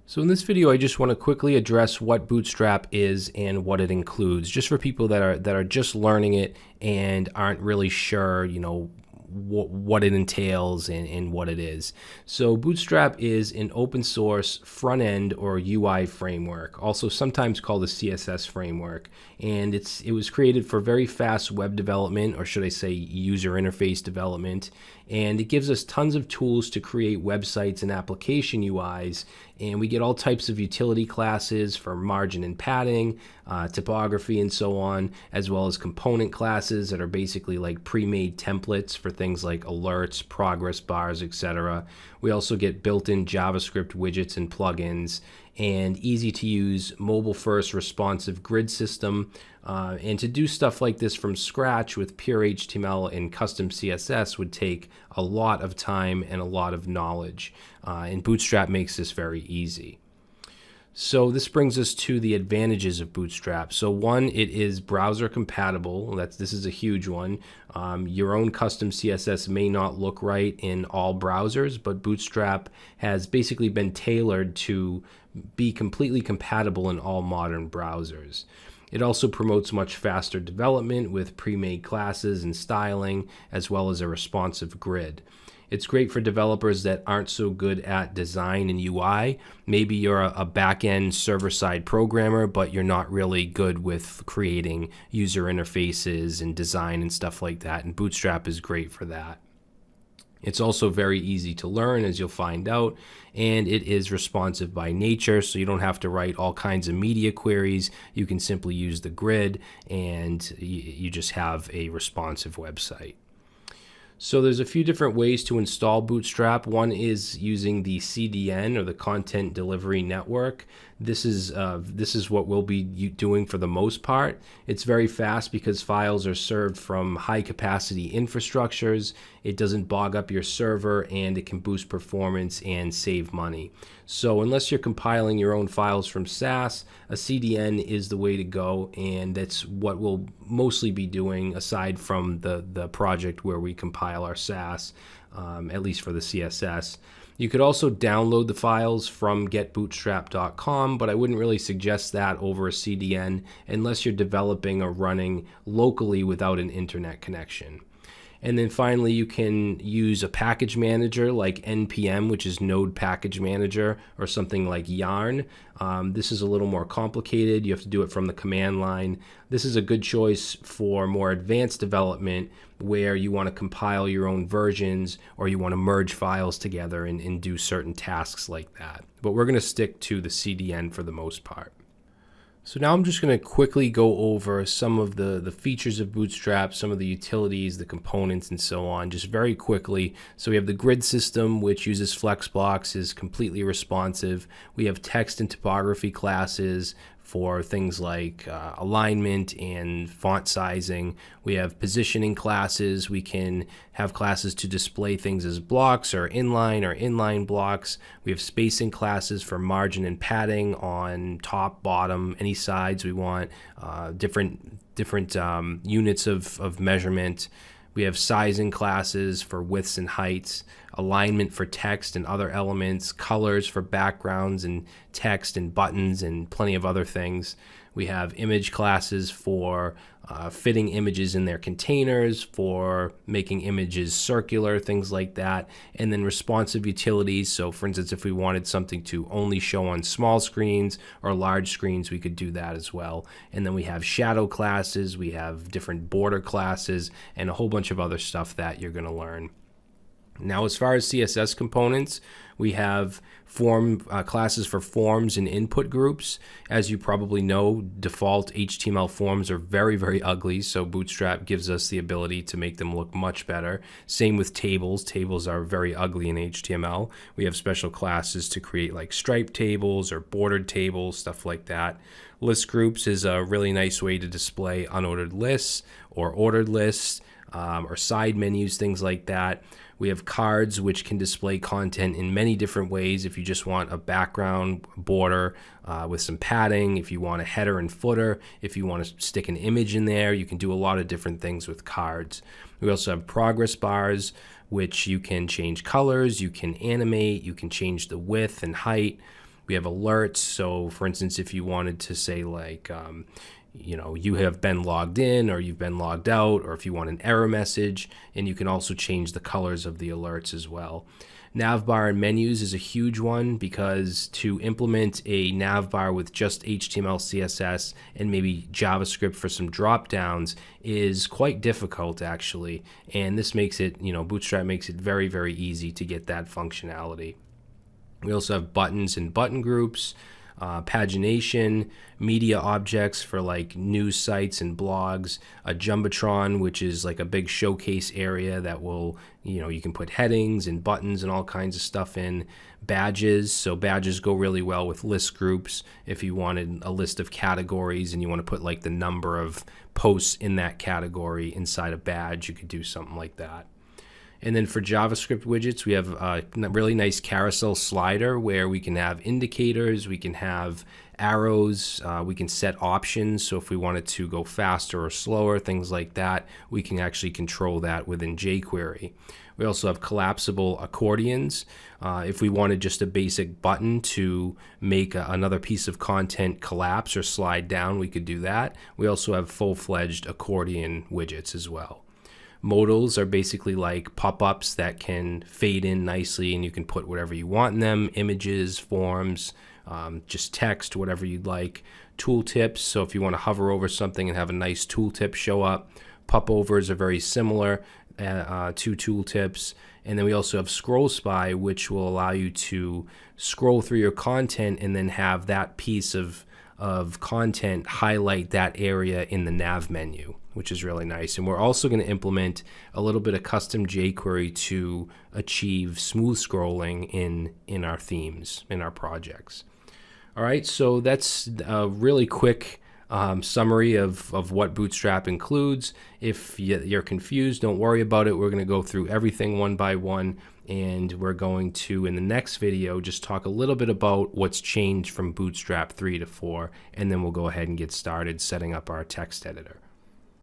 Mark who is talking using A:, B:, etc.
A: So in this video, I just want to quickly address what Bootstrap is and what it includes, just for people that are just learning it and aren't really sure, what it entails and what it is. So Bootstrap is an open source front end or UI framework, also sometimes called a CSS framework. And it was created for very fast web development, or should I say user interface development. And it gives us tons of tools to create websites and application UIs. And we get all types of utility classes for margin and padding, typography, and so on, as well as component classes that are basically like pre-made templates for things like alerts, progress bars, etc. We also get built-in JavaScript widgets and plugins, and easy to use mobile first responsive grid system. And to do stuff like this from scratch with pure HTML and custom CSS would take a lot of time and a lot of knowledge. And Bootstrap makes this very easy. So this brings us to the advantages of Bootstrap. So one, it is browser compatible. This is a huge one. Your own custom CSS may not look right in all browsers, but Bootstrap has basically been tailored to be completely compatible in all modern browsers. It also promotes much faster development with pre-made classes and styling, as well as a responsive grid. It's great for developers that aren't so good at design and UI. Maybe you're a back-end server-side programmer, but you're not really good with creating user interfaces and design and stuff like that, and Bootstrap is great for that. It's also very easy to learn, as you'll find out, and it is responsive by nature, so you don't have to write all kinds of media queries. You can simply use the grid, and you just have a responsive website. So there's a few different ways to install Bootstrap. One is using the CDN, or the Content Delivery Network. This is what we'll be doing for the most part. It's very fast because files are served from high capacity infrastructures. It doesn't bog up your server, and it can boost performance and save money. So unless you're compiling your own files from SAS, a CDN is the way to go, and that's what we'll mostly be doing aside from the project where we compile our SAS, at least for the CSS. You could also download the files from getbootstrap.com, but I wouldn't really suggest that over a CDN unless you're developing or running locally without an internet connection. And then finally, you can use a package manager like NPM, which is Node Package Manager, or something like Yarn. This is a little more complicated. You have to do it from the command line. This is a good choice for more advanced development where you want to compile your own versions, or you want to merge files together and do certain tasks like that. But we're going to stick to the CDN for the most part. So now I'm just going to quickly go over some of the features of Bootstrap, some of the utilities, the components, and so on, just very quickly. So we have the grid system, which uses flex blocks, is completely responsive. We have text and typography classes for things like alignment and font sizing. We have positioning classes. We can have classes to display things as blocks or inline blocks. We have spacing classes for margin and padding on top, bottom, any sides we want, different units of measurement. We have sizing classes for widths and heights, alignment for text and other elements, colors for backgrounds and text and buttons, and plenty of other things. We have image classes for fitting images in their containers, for making images circular, things like that. And then responsive utilities. So for instance, if we wanted something to only show on small screens or large screens, we could do that as well. And then we have shadow classes, we have different border classes, and a whole bunch of other stuff that you're going to learn. Now, as far as CSS components, we have classes for forms and input groups. As you probably know, default HTML forms are very, very ugly, so Bootstrap gives us the ability to make them look much better. Same with tables. Tables are very ugly in HTML. We have special classes to create like striped tables or bordered tables, stuff like that. List groups is a really nice way to display unordered lists or ordered lists, or side menus, things like that. We have cards, which can display content in many different ways. If you just want a background border with some padding, if you want a header and footer, if you want to stick an image in there, you can do a lot of different things with cards. We also have progress bars, which you can change colors, you can animate, you can change the width and height. We We have alerts. So for instance, if you wanted to say like, you have been logged in or you've been logged out, or if you want an error message, and you can also change the colors of the alerts as well. Navbar and menus is a huge one, because to implement a navbar with just HTML, CSS, and maybe JavaScript for some drop downs is quite difficult actually. And this makes it, Bootstrap makes it very, very easy to get that functionality. We also have buttons and button groups, pagination, media objects for like news sites and blogs, a Jumbotron, which is like a big showcase area that will, you can put headings and buttons and all kinds of stuff in. Badges, so badges go really well with list groups. If you wanted a list of categories and you want to put like the number of posts in that category inside a badge, you could do something like that. And then for JavaScript widgets, we have a really nice carousel slider where we can have indicators, we can have arrows, we can set options. So if we wanted to go faster or slower, things like that, we can actually control that within jQuery. We also have collapsible accordions. If we wanted just a basic button to make another piece of content collapse or slide down, we could do that. We also have full-fledged accordion widgets as well. Modals are basically like pop-ups that can fade in nicely, and you can put whatever you want in them, images, forms, just text, whatever you'd like. Tooltips, so if you want to hover over something and have a nice tooltip show up. Popovers are very similar to tooltips. And then we also have Scroll Spy, which will allow you to scroll through your content and then have that piece of content highlight that area in the nav menu, which is really nice. And we're also going to implement a little bit of custom jQuery to achieve smooth scrolling in our themes, in our projects. All right, so that's a really quick summary of what Bootstrap includes. If you're confused, don't worry about it. We're going to go through everything one by one, and we're going to, in the next video, just talk a little bit about what's changed from Bootstrap 3 to 4, and then we'll go ahead and get started setting up our text editor.